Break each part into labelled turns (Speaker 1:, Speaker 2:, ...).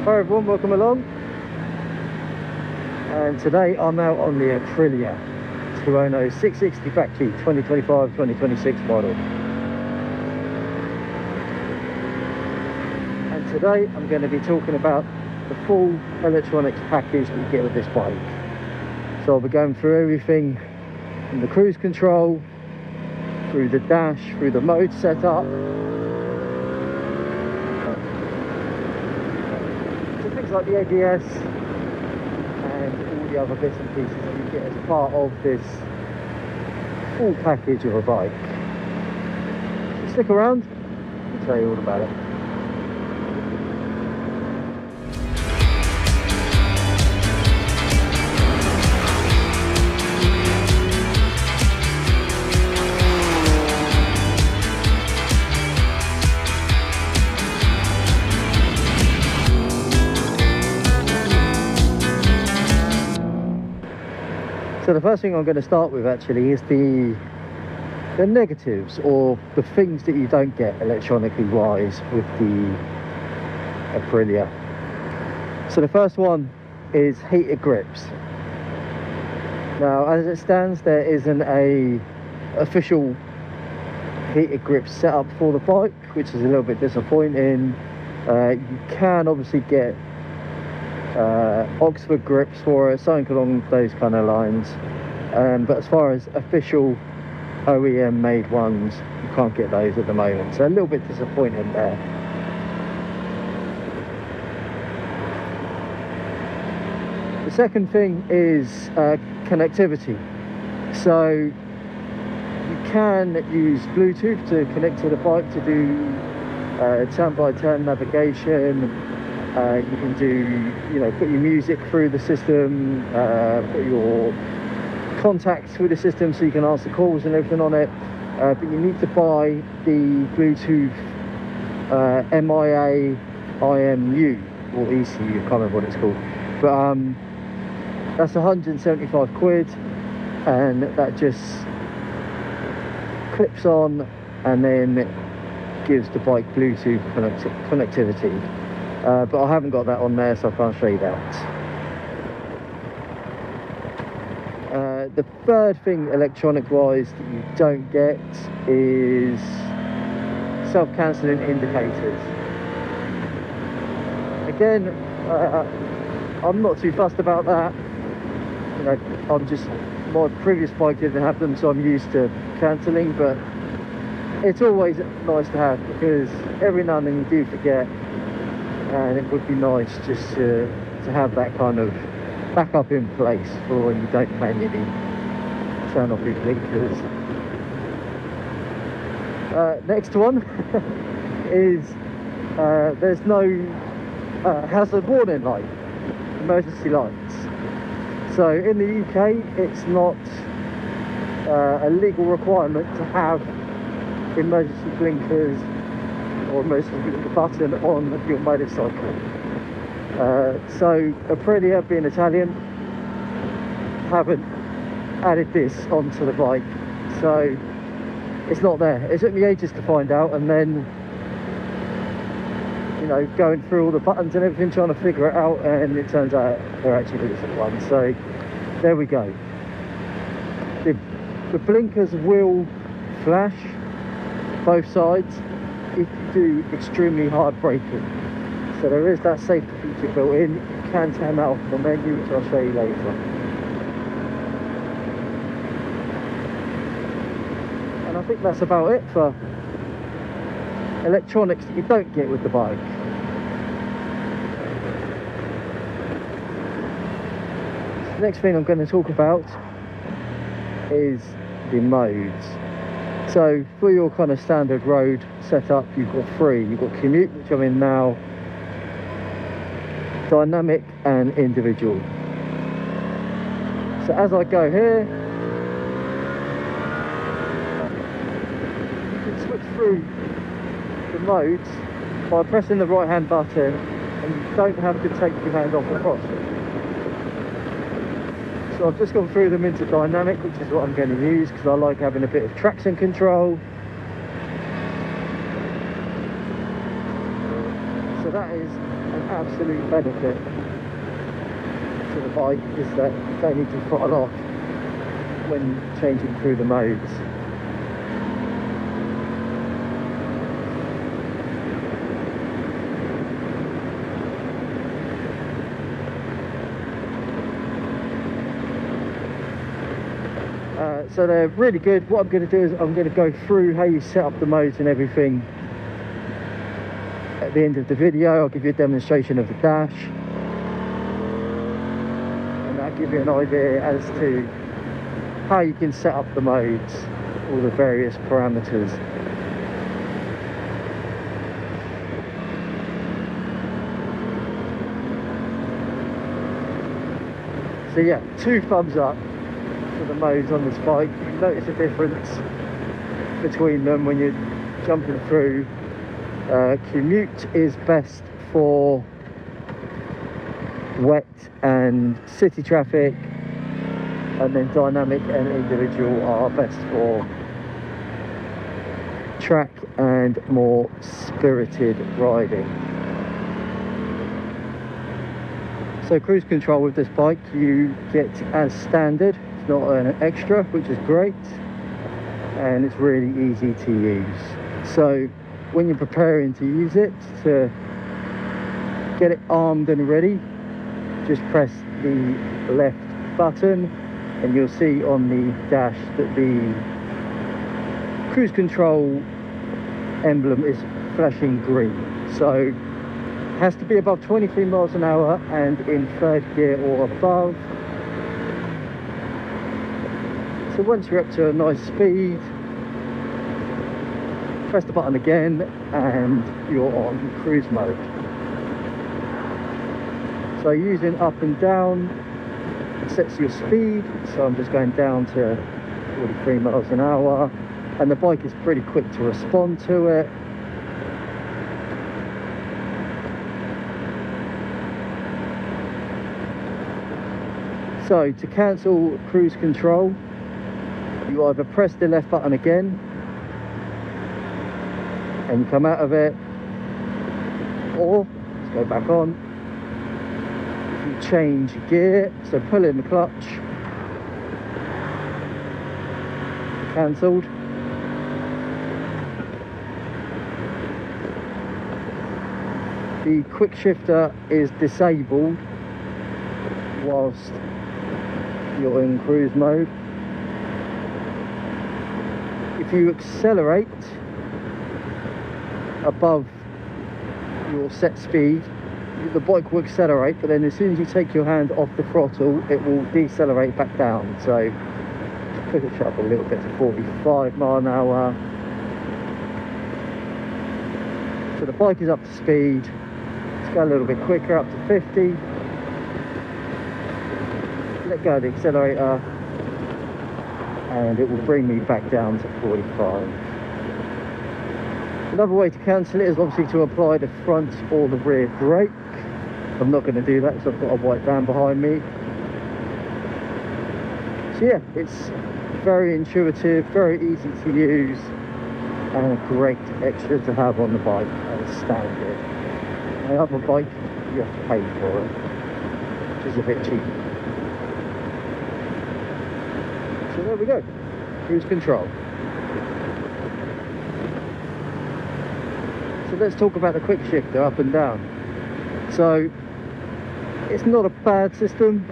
Speaker 1: Hi everyone, welcome along. And today I'm out on the Aprilia Tuono 660 factory 2025-2026 model. And today I'm going to be talking about the full electronics package that you get with this bike. So I'll be going through everything from the cruise control, through the dash, through the mode setup, things like the APRC and all the other bits and pieces that you get as part of this full package of a bike. So stick around, I'll tell you all about it. So the first thing I'm going to start with actually is the negatives, or the things that you don't get electronically wise with the Aprilia. So the first one is heated grips. Now as it stands, there isn't a official heated grip setup for the bike, which is a little bit disappointing. You can obviously get Oxford grips for it, something along those kind of lines, but as far as official OEM made ones, you can't get those at the moment, so a little bit disappointing there. The second thing is connectivity. So you can use Bluetooth to connect to the bike to do turn-by-turn navigation. You can do, put your music through the system, put your contacts through the system so you can answer calls and everything on it. But you need to buy the Bluetooth MIA IMU or ECU, I can't remember what it's called. But that's 175 quid, and that just clips on and then gives the bike Bluetooth connectivity. But I haven't got that on there, so I can't show you that. The third thing electronic wise that you don't get is self-cancelling indicators. Again, I'm not too fussed about that. My previous bike didn't have them, so I'm used to cancelling, but it's always nice to have, because every now and then you do forget. And it would be nice just to have that kind of backup in place for when you don't manually turn off your blinkers. Next one is there's no hazard warning light, emergency lights. So in the UK, it's not a legal requirement to have emergency blinkers or emergency blinker button on your motorcycle. So Aprilia, being Italian, haven't added this onto the bike, so it's not there. It took me ages to find out, and then going through all the buttons and everything, trying to figure it out, and it turns out there actually isn't one. So there we go. The blinkers will flash both sides if you do extremely hard braking. So there is that safety feature built in. You can turn that off the menu, which I'll show you later. And I think that's about it for electronics that you don't get with the bike. The next thing I'm going to talk about is the modes. So for your kind of standard road setup, you've got three. You've got commute, which I'm in now, dynamic and individual. So as I go here, you can switch through the modes by pressing the right hand button, and you don't have to take your hand off the cross. So I've just gone through them into dynamic, which is what I'm going to use because I like having a bit of traction control. So that is an absolute benefit to the bike, is that you don't need to throttle off when changing through the modes. So they're really good. What I'm going to do is I'm going to go through how you set up the modes and everything at the end of the video. I'll give you a demonstration of the dash, and that'll give you an idea as to how you can set up the modes, all the various parameters. So yeah, 2 thumbs up for the modes on this bike. You can notice a difference between them when you're jumping through. Commute is best for wet and city traffic, and then dynamic and individual are best for track and more spirited riding. So cruise control with this bike you get as standard. It's not an extra, which is great, and it's really easy to use. So when you're preparing to use it, to get it armed and ready, just press the left button and you'll see on the dash that the cruise control emblem is flashing green. So it has to be above 23 miles an hour and in 3rd gear or above. So once you're up to a nice speed, press the button again and you're on cruise mode. So using up and down sets your speed, so I'm just going down to 43 miles an hour, and the bike is pretty quick to respond to it. So to cancel cruise control, you either press the left button again and you come out of it, or let's go back on. If you change gear, so pull in the clutch, cancelled. The quick shifter is disabled whilst you're in cruise mode. If you accelerate above your set speed, the bike will accelerate, but then as soon as you take your hand off the throttle, it will decelerate back down. So just push it up a little bit to 45 mile an hour. So the bike is up to speed. Let's go a little bit quicker, up to 50. Let go of the accelerator and it will bring me back down to 45. Another way to cancel it is obviously to apply the front or the rear brake. I'm not going to do that because I've got a white van behind me. So yeah, it's very intuitive, very easy to use, and a great extra to have on the bike as standard. My other bike, you have to pay for it, which is a bit cheap. So there we go, cruise control. So let's talk about the quick shifter up and down. So it's not a bad system.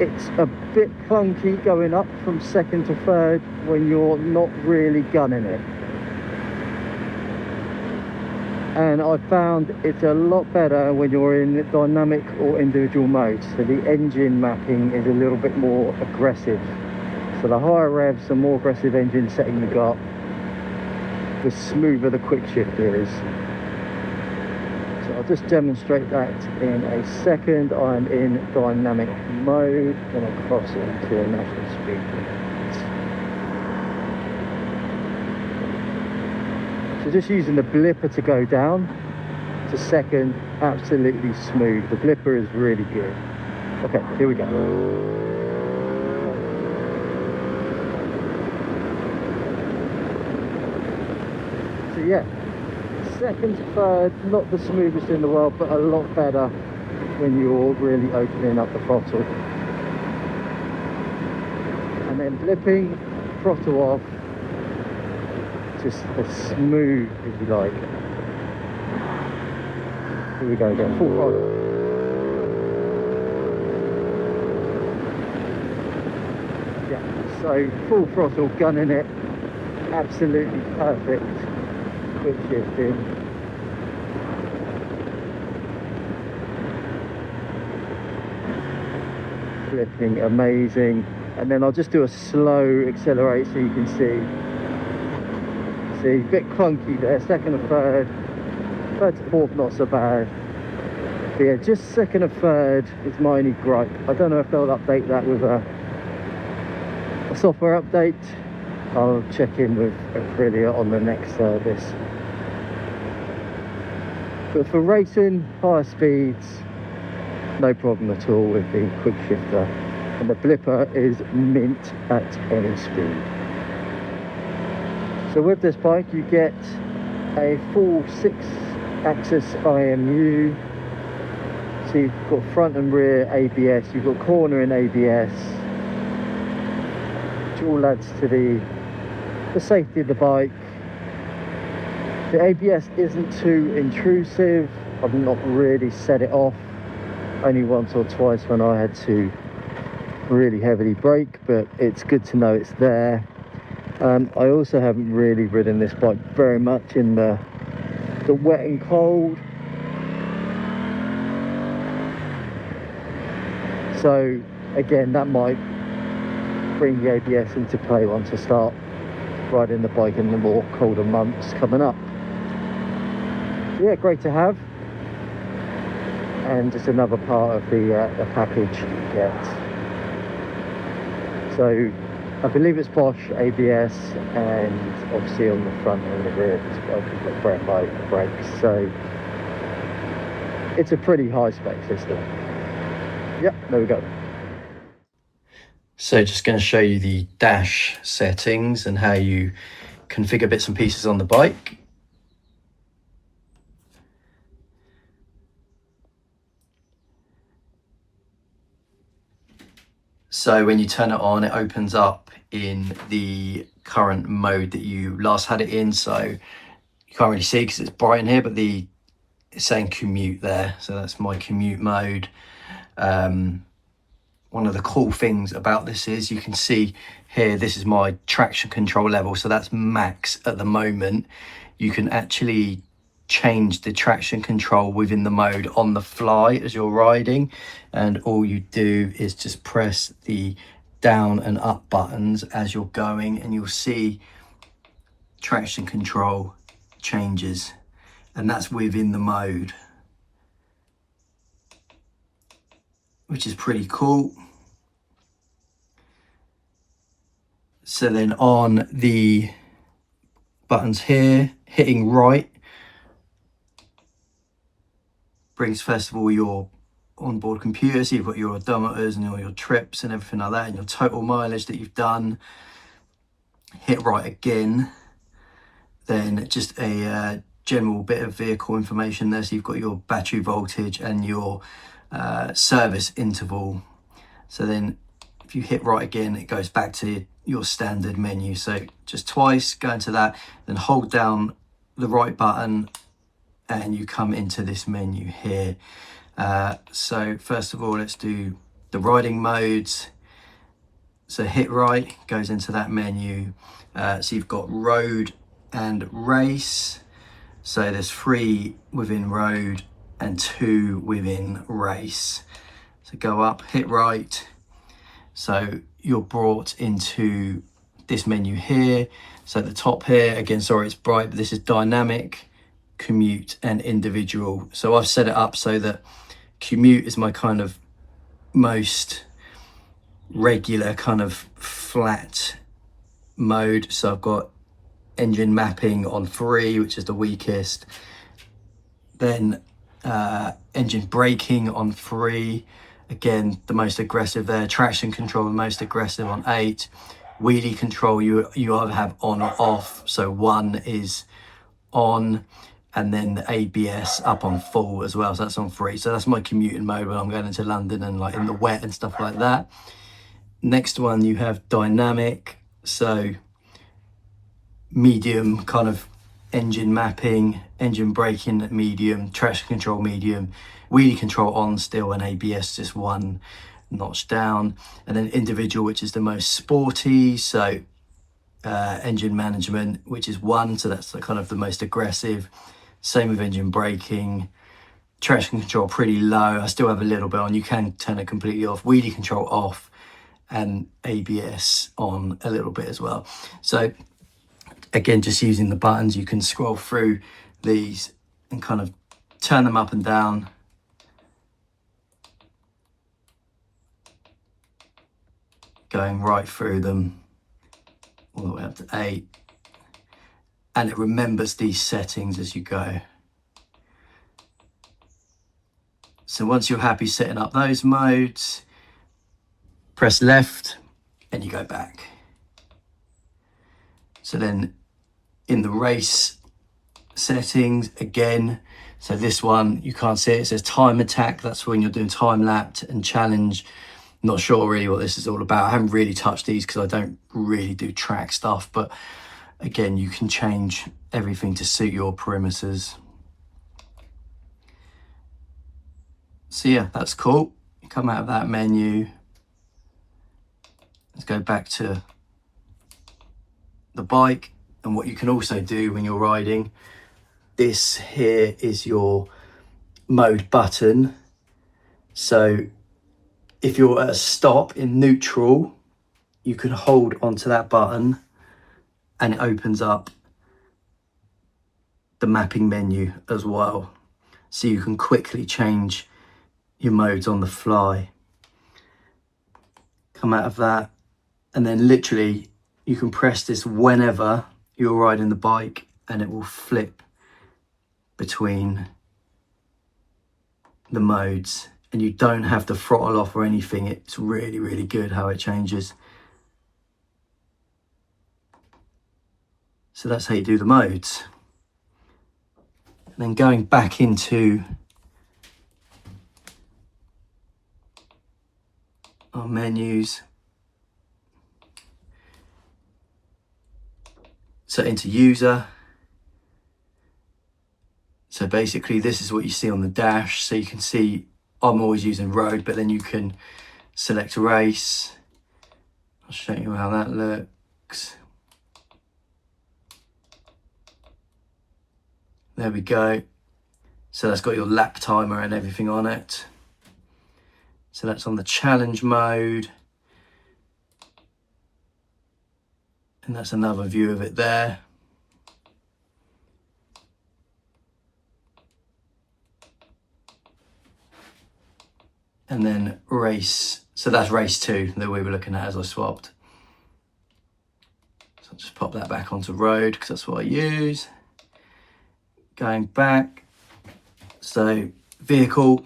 Speaker 1: It's a bit clunky going up from 2nd to 3rd when you're not really gunning it. And I found it's a lot better when you're in dynamic or individual modes. So the engine mapping is a little bit more aggressive. So the higher revs, the more aggressive engine setting you got, the smoother the quick shifter is. So I'll just demonstrate that in a second. I'm in dynamic mode, then I'll cross into a national speed limit. So just using the blipper to go down to 2nd, absolutely smooth. The blipper is really good. Okay, here we go. So yeah, second to third, not the smoothest in the world, but a lot better when you're really opening up the throttle. And then blipping, throttle off, just as smooth as you like. Here we go again, full throttle. Yeah, so full throttle, gunning it, absolutely perfect. Quick shifting. Flipping, amazing. And then I'll just do a slow accelerate so you can see. See, a bit clunky there, second and third. Third to fourth, not so bad. But yeah, just second and third is my only gripe. I don't know if they'll update that with a software update. I'll check in with Aprilia on the next service. But for racing, higher speeds, no problem at all with the quick shifter. And the blipper is mint at any speed. So with this bike you get a full 6-axis IMU. So you've got front and rear ABS, you've got cornering ABS, which all adds to the safety of the bike. The ABS isn't too intrusive. I've not really set it off, only once or twice when I had to really heavily brake, but it's good to know it's there. I also haven't really ridden this bike very much in the wet and cold, so again that might bring the ABS into play once I start riding the bike in the more colder months coming up. Yeah, great to have, and just another part of the package you get. So I believe it's Bosch ABS, and obviously on the front and the rear this bike has got brake light brakes, so it's a pretty high spec system. Yep, there we go.
Speaker 2: So just going to show you the dash settings and how you configure bits and pieces on the bike. So when you turn it on, it opens up in the current mode that you last had it in. So you can't really see because it's bright in here, but it's saying commute there. So that's my commute mode. One of the cool things about this is you can see here, this is my traction control level. So that's max at the moment. You can actually change the traction control within the mode on the fly as you're riding, and all you do is just press the down and up buttons as you're going, and you'll see traction control changes, and that's within the mode, which is pretty cool. So then on the buttons here, hitting right brings first of all your onboard computer, so you've got your odometers and all your trips and everything like that, and your total mileage that you've done. Hit right again, then just a general bit of vehicle information there, so you've got your battery voltage and your service interval. So then if you hit right again, it goes back to your standard menu. So just twice, go into that, then hold down the right button and you come into this menu here. So first of all, let's do the riding modes. So hit right, goes into that menu. So you've got road and race. So there's 3 within road and 2 within race. So go up, hit right. So you're brought into this menu here. So at the top here, again, sorry it's bright, but this is dynamic, commute and individual. So I've set it up so that commute is my kind of most regular kind of flat mode. So I've got engine mapping on 3, which is the weakest, then engine braking on 3, again the most aggressive there, traction control the most aggressive on 8, wheelie control you either have on or off, so 1 is on, and then the ABS up on full as well, so that's on 3. So that's my commuting mode when I'm going into London and like in the wet and stuff like that. Next one, you have dynamic, so medium kind of engine mapping, engine braking at medium, traction control medium, wheelie control on still, and ABS just 1 notch down. And then individual, which is the most sporty, so engine management, which is 1, so that's the kind of the most aggressive. Same with engine braking. Traction control pretty low, I still have a little bit on, you can turn it completely off. Wheelie control off, and ABS on a little bit as well. So again, just using the buttons, you can scroll through these and kind of turn them up and down. Going right through them all the way up to 8. And it remembers these settings as you go. So once you're happy setting up those modes, press left and you go back. So then in the race settings again, so this one you can't see it, it says time attack, that's when you're doing time lapse, and challenge, not sure really what this is all about. I haven't really touched these because I don't really do track stuff, but again, you can change everything to suit your perimeters. So yeah, that's cool. You come out of that menu. Let's go back to the bike. And what you can also do when you're riding, this here is your mode button. So if you're at a stop in neutral, you can hold onto that button and it opens up the mapping menu as well. So you can quickly change your modes on the fly. Come out of that, and then literally you can press this whenever you're riding the bike and it will flip between the modes, and you don't have to throttle off or anything. It's really, really good how it changes. So that's how you do the modes. And then going back into our menus, so into user. So basically this is what you see on the dash. So you can see I'm always using road, but then you can select race. I'll show you how that looks. There we go. So that's got your lap timer and everything on it. So that's on the challenge mode. And that's another view of it there. And then race, so that's race 2 that we were looking at as I swapped. So I'll just pop that back onto road because that's what I use. Going back, so vehicle,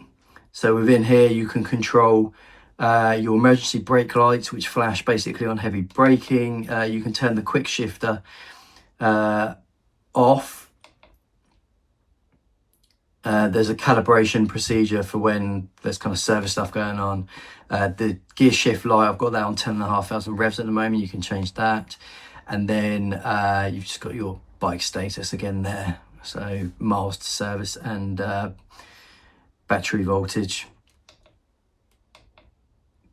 Speaker 2: so within here you can control your emergency brake lights, which flash basically on heavy braking. You can turn the quick shifter off. There's a calibration procedure for when there's kind of service stuff going on. The gear shift light, I've got that on 10,500 revs at the moment. You can change that. And then you've just got your bike status again there. So miles to service and battery voltage.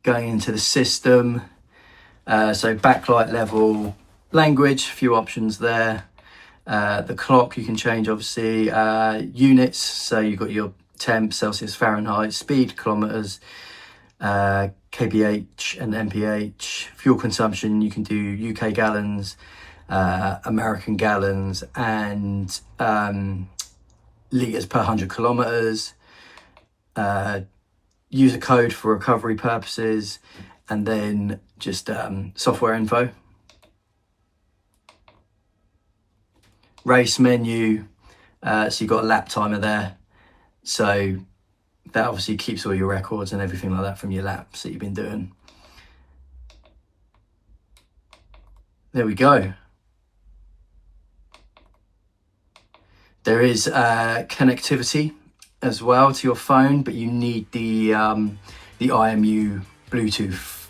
Speaker 2: Going into the system, so backlight level, language, a few options there. The clock you can change obviously, units, so you've got your temp, Celsius, Fahrenheit, speed, kilometers, kph and mph. Fuel consumption, you can do UK gallons, American gallons, and litres per 100 kilometers. User code for recovery purposes, and then just software info. Race menu, so you've got a lap timer there, so that obviously keeps all your records and everything like that from your laps that you've been doing. There we go. There is connectivity as well to your phone, but you need the IMU Bluetooth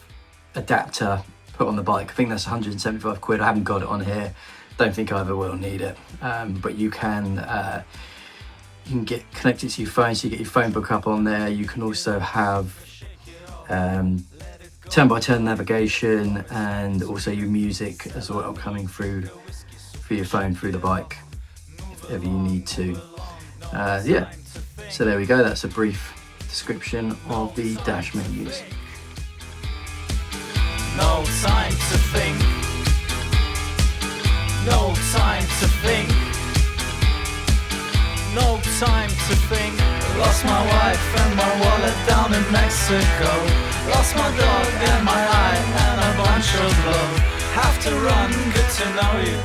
Speaker 2: adapter put on the bike. I think that's 175 quid. I haven't got it on here. Don't think I ever will need it. But you can get connected to your phone, so you get your phone book up on there. You can also have turn-by-turn navigation, and also your music as well coming through your phone through the bike if ever you need to. Yeah, so there we go. That's a brief description of the dash menus.
Speaker 3: No time to think. No time to think. No time to think. Lost my wife and my wallet down in Mexico. Lost my dog and my eye and a bunch of love. Have to run, good to know you.